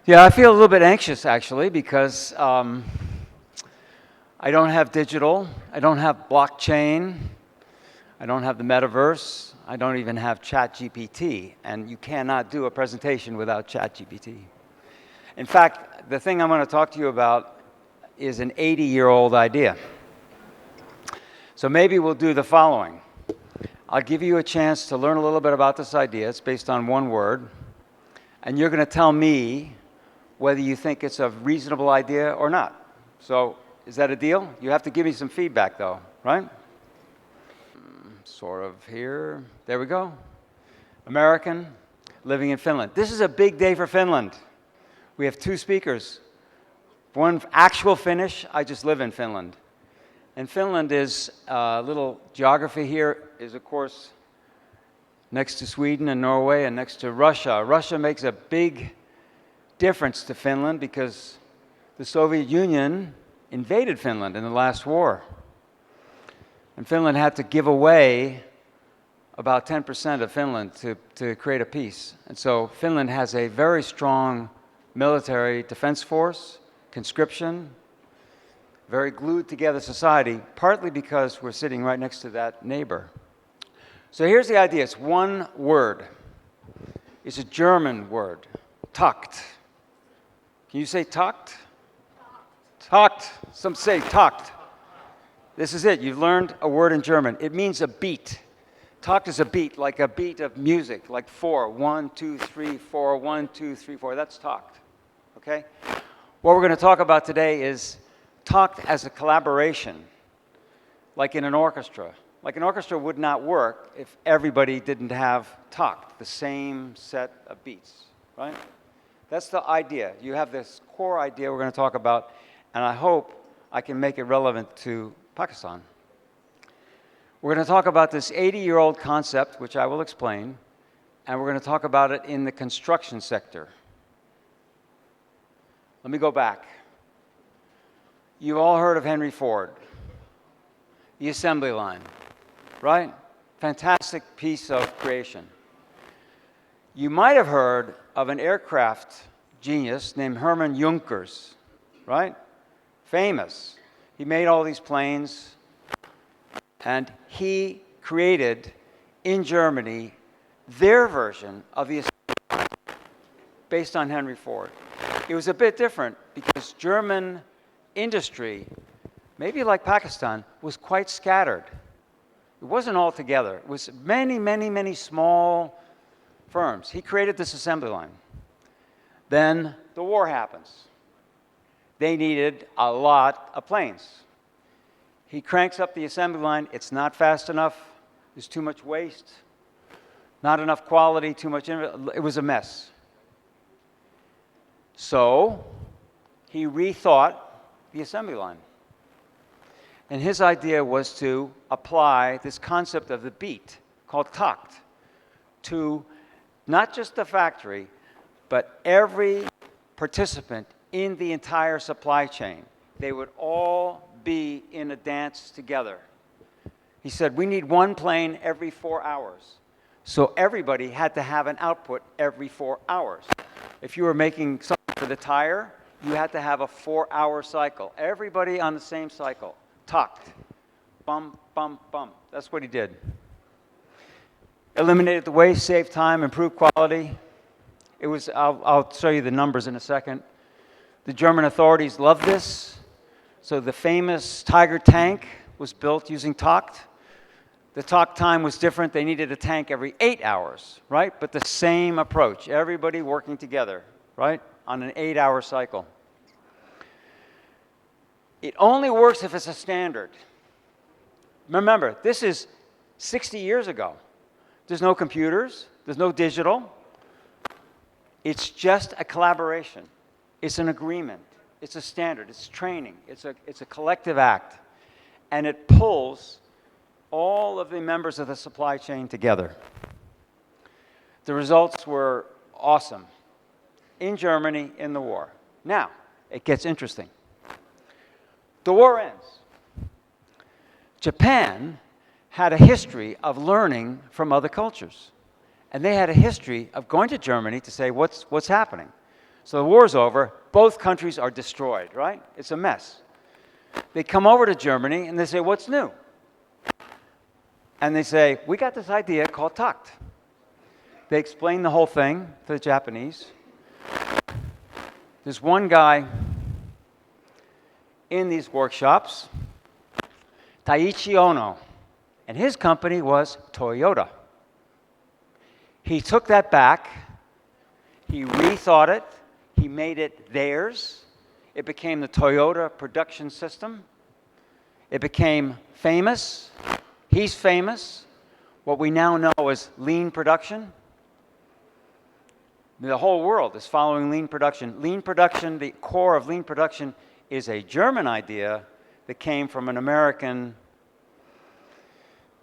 Yeah, I feel a little bit anxious actually because I don't have digital, I don't have blockchain, I don't have the metaverse, I don't even have ChatGPT, and you cannot do a presentation without ChatGPT. In fact, the thing I'm going to talk to you about is an 80-year-old idea. So maybe we'll do the following. I'll give you a chance to learn a little bit about this idea. It's based on one word, and you're going to tell me whether you think it's a reasonable idea or not. So is that a deal? You have to give me some feedback though, right? Sort of here. There we go. American, living in Finland. This is a big day for Finland. We have two speakers. One actual Finnish. I just live in Finland. And Finland is a little geography here is, of course, next to Sweden and Norway and next to Russia. Russia makes a big difference to Finland because the Soviet Union invaded Finland in the last war. And Finland had to give away about 10% of Finland to create a peace. And so Finland has a very strong military defense force, conscription, very glued together society, partly because we're sitting right next to that neighbor. So here's the idea. It's one word. It's a German word, takt. Can you say takt? Takt. Some say takt. This is it. You've learned a word in German. It means a beat. Takt is a beat, like a beat of music, like 4, 1, 2, 3, 4, 1, 2, 3, 4. That's takt. Okay? What we're going to talk about today is takt as a collaboration, like in an orchestra. Like an orchestra would not work if everybody didn't have takt, the same set of beats, right? That's the idea. You have this core idea we're going to talk about, and I hope I can make it relevant to Pakistan. We're going to talk about this 80-year-old concept, which I will explain, and we're going to talk about it in the construction sector. Let me go back. You've all heard of Henry Ford, the assembly line, right? Fantastic piece of creation. You might have heard of an aircraft genius named Hermann Junkers, right? Famous. He made all these planes, and he created in Germany their version of the assembly line based on Henry Ford. It was a bit different because German industry, maybe like Pakistan, was quite scattered. It wasn't all together. It was many, many, many small firms. He created this assembly line. Then the war happens. They needed a lot of planes. He cranks up the assembly line. It's not fast enough. There's too much waste. Not enough quality, too much. It was a mess. So he rethought the assembly line. And his idea was to apply this concept of the beat, called takt, to not just the factory, but every participant in the entire supply chain. They would all be in a dance together. He said, we need one plane every 4 hours. So everybody had to have an output every 4 hours. If you were making something for the tire, you had to have a 4-hour cycle. Everybody on the same cycle. Takt. Bum, bum, bum. That's what he did. Eliminated the waste, saved time, improved quality. It was, I'll show you the numbers in a second. The German authorities loved this. So the famous Tiger tank was built using takt. The takt time was different. They needed a tank every 8 hours, right? But the same approach. Everybody working together, right? On an 8-hour cycle. It only works if it's a standard. Remember, this is 60 years ago. There's no computers. There's no digital. It's just a collaboration. It's an agreement. It's a standard. It's training. It's a collective act. And it pulls all of the members of the supply chain together. The results were awesome in Germany in the war. Now, it gets interesting. The war ends. Japan had a history of learning from other cultures. And they had a history of going to Germany to say, what's happening? So the war's over, both countries are destroyed, right? It's a mess. They come over to Germany and they say, what's new? And they say, we got this idea called TACT. They explain the whole thing to the Japanese. There's one guy in these workshops, Taiichi Ono, and his company was Toyota. He took that back, he rethought it, he made it theirs. It became the Toyota production system. It became famous. He's famous. What we now know as lean production. The whole world is following lean production. Lean production, the core of lean production, is a German idea that came from an American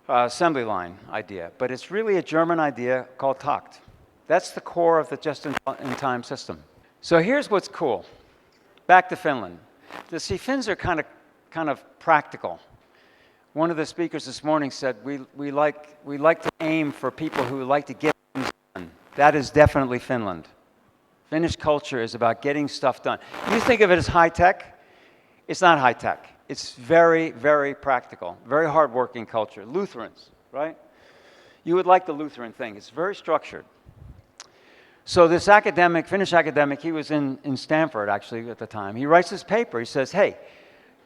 assembly line idea. But it's really a German idea called TACT. That's the core of the just-in-time system. So here's what's cool. Back to Finland. See, Finns are kind of practical. One of the speakers this morning said we like to aim for people who like to get things done. That is definitely Finland. Finnish culture is about getting stuff done. You think of it as high tech. It's not high tech. It's very, very practical. Very hardworking culture. Lutherans, right? You would like the Lutheran thing. It's very structured. So this academic, Finnish academic, he was in Stanford actually at the time. He writes this paper. He says, hey,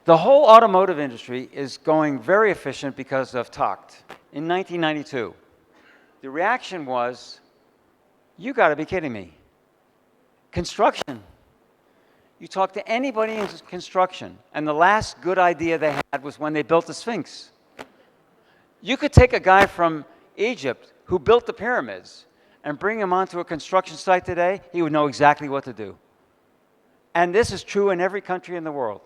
the whole automotive industry is going very efficient because of TACT. In 1992, the reaction was, you got to be kidding me. Construction. You talk to anybody in construction, and the last good idea they had was when they built the Sphinx. You could take a guy from Egypt who built the pyramids and bring him onto a construction site today, he would know exactly what to do. And this is true in every country in the world.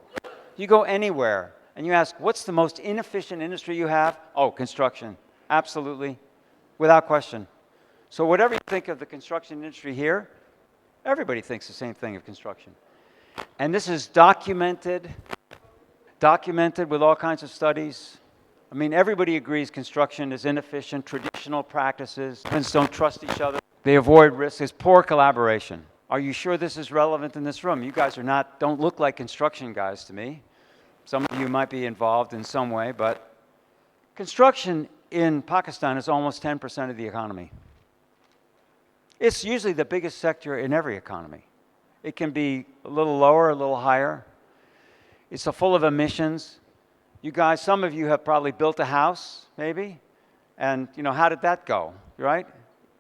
You go anywhere and you ask, what's the most inefficient industry you have? Oh, construction. Absolutely. Without question. So whatever you think of the construction industry here, everybody thinks the same thing of construction. And this is documented with all kinds of studies. I mean, everybody agrees construction is inefficient, traditional practices, Finns don't trust each other, they avoid risks, there's poor collaboration. Are you sure this is relevant in this room? You guys don't look like construction guys to me. Some of you might be involved in some way, but construction in Pakistan is almost 10% of the economy. It's usually the biggest sector in every economy. It can be a little lower, a little higher. It's full of emissions. You guys, some of you have probably built a house, maybe, and how did that go, right?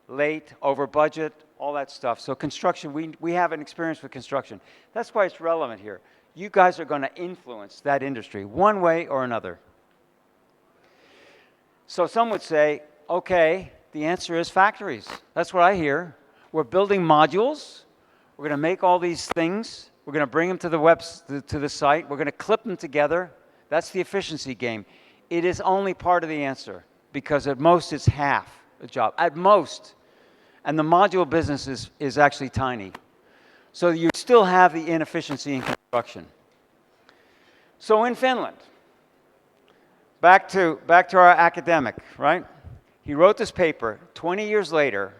Late, over budget, all that stuff. So construction, we have an experience with construction. That's why it's relevant here. You guys are going to influence that industry one way or another. So some would say, okay, the answer is factories. That's what I hear. We're building modules. We're going to make all these things. We're going to bring them to the site. We're going to clip them together. That's the efficiency game. It is only part of the answer because at most it's half the job. At most. And the module business is actually tiny. So you still have the inefficiency in construction. So in Finland, back to our academic, right? He wrote this paper. 20 years later,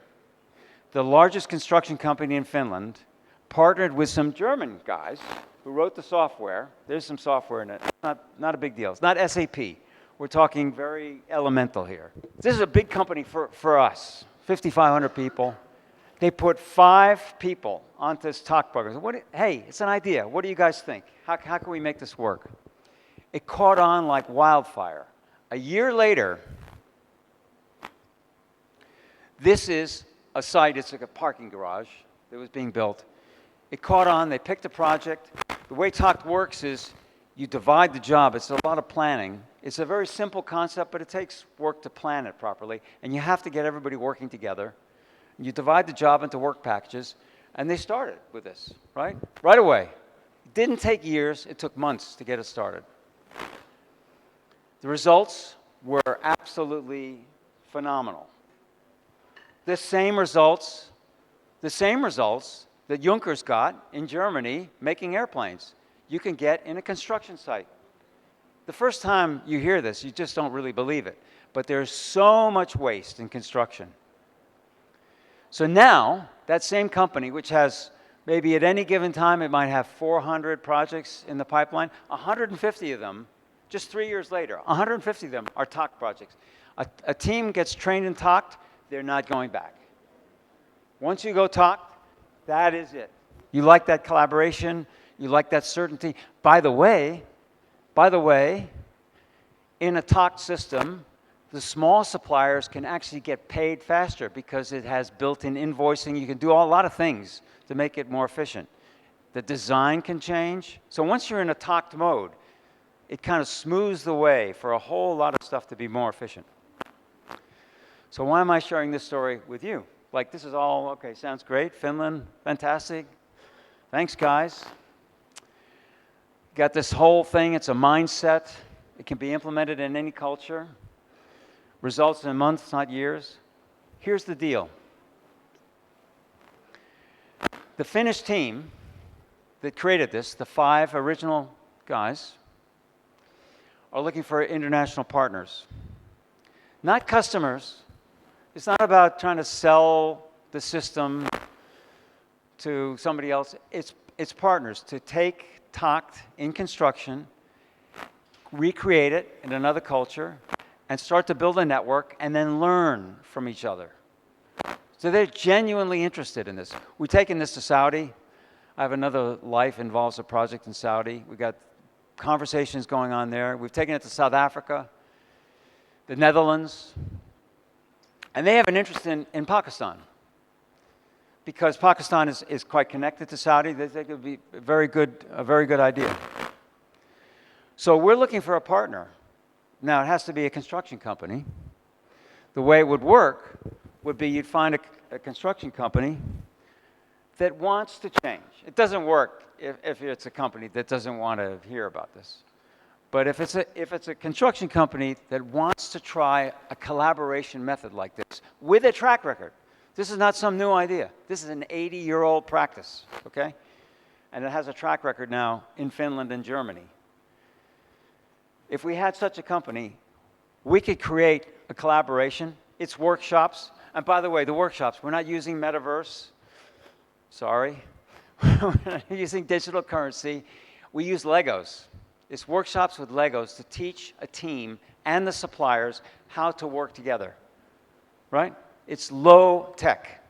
the largest construction company in Finland partnered with some German guys who wrote the software. There's some software in it. Not a big deal. It's not SAP. We're talking very elemental here. This is a big company for us, 5,500 people. They put 5 people onto this talk program. Hey, it's an idea. What do you guys think? How can we make this work? It caught on like wildfire. A year later, this is a site. It's like a parking garage that was being built. It caught on. They picked a project. The way TACT works is you divide the job. It's a lot of planning. It's a very simple concept, but it takes work to plan it properly. And you have to get everybody working together. You divide the job into work packages. And they started with this, right? Right away. It didn't take years. It took months to get it started. The results were absolutely phenomenal. The same results that Juncker's got in Germany making airplanes, you can get in a construction site. The first time you hear this, you just don't really believe it. But there's so much waste in construction. So now, that same company, which has Maybe at any given time, it might have 400 projects in the pipeline. 150 of them, just 3 years later, 150 of them are TOC projects. A team gets trained in TOC, they're not going back. Once you go TOC, that is it. You like that collaboration, you like that certainty. By the way, in a TOC system, the small suppliers can actually get paid faster because it has built-in invoicing. You can do a lot of things to make it more efficient. The design can change. So once you're in a TOC mode, it kind of smooths the way for a whole lot of stuff to be more efficient. So why am I sharing this story with you? Like, this is all, okay, sounds great. Finland, fantastic. Thanks, guys. Got this whole thing. It's a mindset. It can be implemented in any culture. Results in months, not years. Here's the deal. The Finnish team that created this, the 5 original guys, are looking for international partners. Not customers. It's not about trying to sell the system to somebody else. It's partners to take TOC in construction, recreate it in another culture, and start to build a network and then learn from each other. So they're genuinely interested in this. We've taken this to Saudi. I have another life involves a project in Saudi. We've got conversations going on there. We've taken it to South Africa, the Netherlands, and they have an interest in Pakistan. Because Pakistan is quite connected to Saudi, they think it would be a very good idea. So we're looking for a partner. Now, it has to be a construction company. The way it would work would be you'd find a construction company that wants to change. It doesn't work if it's a company that doesn't want to hear about this. But if it's a construction company that wants to try a collaboration method like this with a track record, this is not some new idea. This is an 80-year-old practice, okay? And it has a track record now in Finland and Germany. If we had such a company, we could create a collaboration. It's workshops. And by the way, the workshops, we're not using metaverse. Sorry. We're not using digital currency. We use Legos. It's workshops with Legos to teach a team and the suppliers how to work together, right? It's low tech.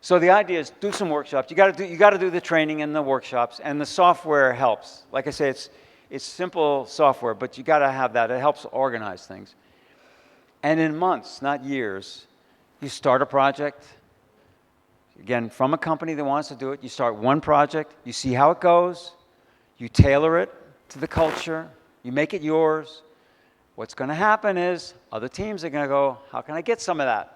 So the idea is do some workshops. You got to do the training and the workshops, and the software helps. Like I say, it's simple software, but you got to have that. It helps organize things. And in months, not years, you start a project. Again, from a company that wants to do it, you start one project, you see how it goes, you tailor it to the culture, you make it yours. What's going to happen is other teams are going to go, how can I get some of that?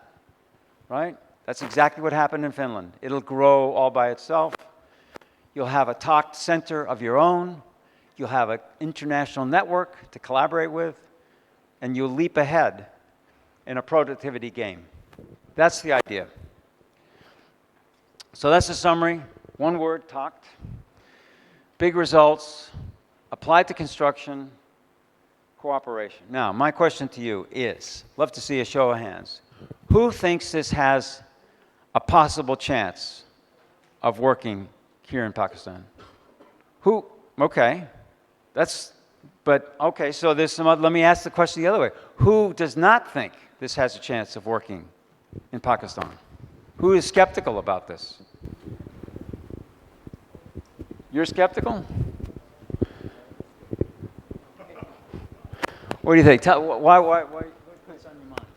Right? That's exactly what happened in Finland. It'll grow all by itself. You'll have a TOC center of your own. You'll have an international network to collaborate with, and you'll leap ahead in a productivity game. That's the idea. So that's the summary. One word, TOC. Big results, applied to construction, cooperation. Now, my question to you is, love to see a show of hands. Who thinks this has a possible chance of working here in Pakistan? Who? Okay. Okay, so there's some other, let me ask the question the other way. Who does not think this has a chance of working in Pakistan? Who is skeptical about this? You're skeptical? What do you think? Why what's on your mind?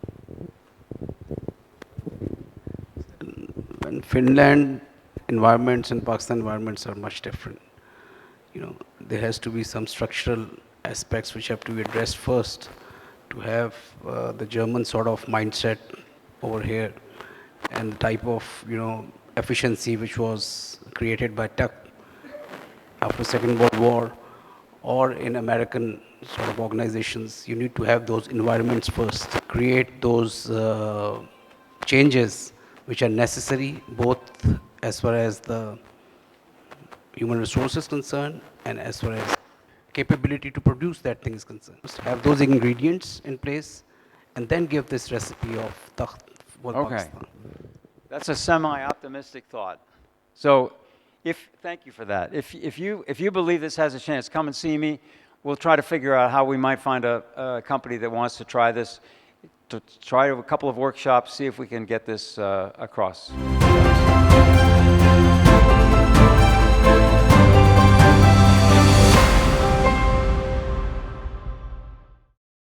In Finland, environments and Pakistan environments are much different. You know, there has to be some structural aspects which have to be addressed first to have the German sort of mindset over here and the type of, efficiency which was created by TUC after Second World War or in American sort of organizations. You need to have those environments first, create those changes which are necessary both as far as the human resources concerned and as far as capability to produce that thing is concerned. Have those ingredients in place and then give this recipe of takht for Pakistan. That's a semi-optimistic thought. So Thank you for that. If you believe this has a chance, come and see me. We'll try to figure out how we might find a company that wants to try this, to try a couple of workshops, see if we can get this across.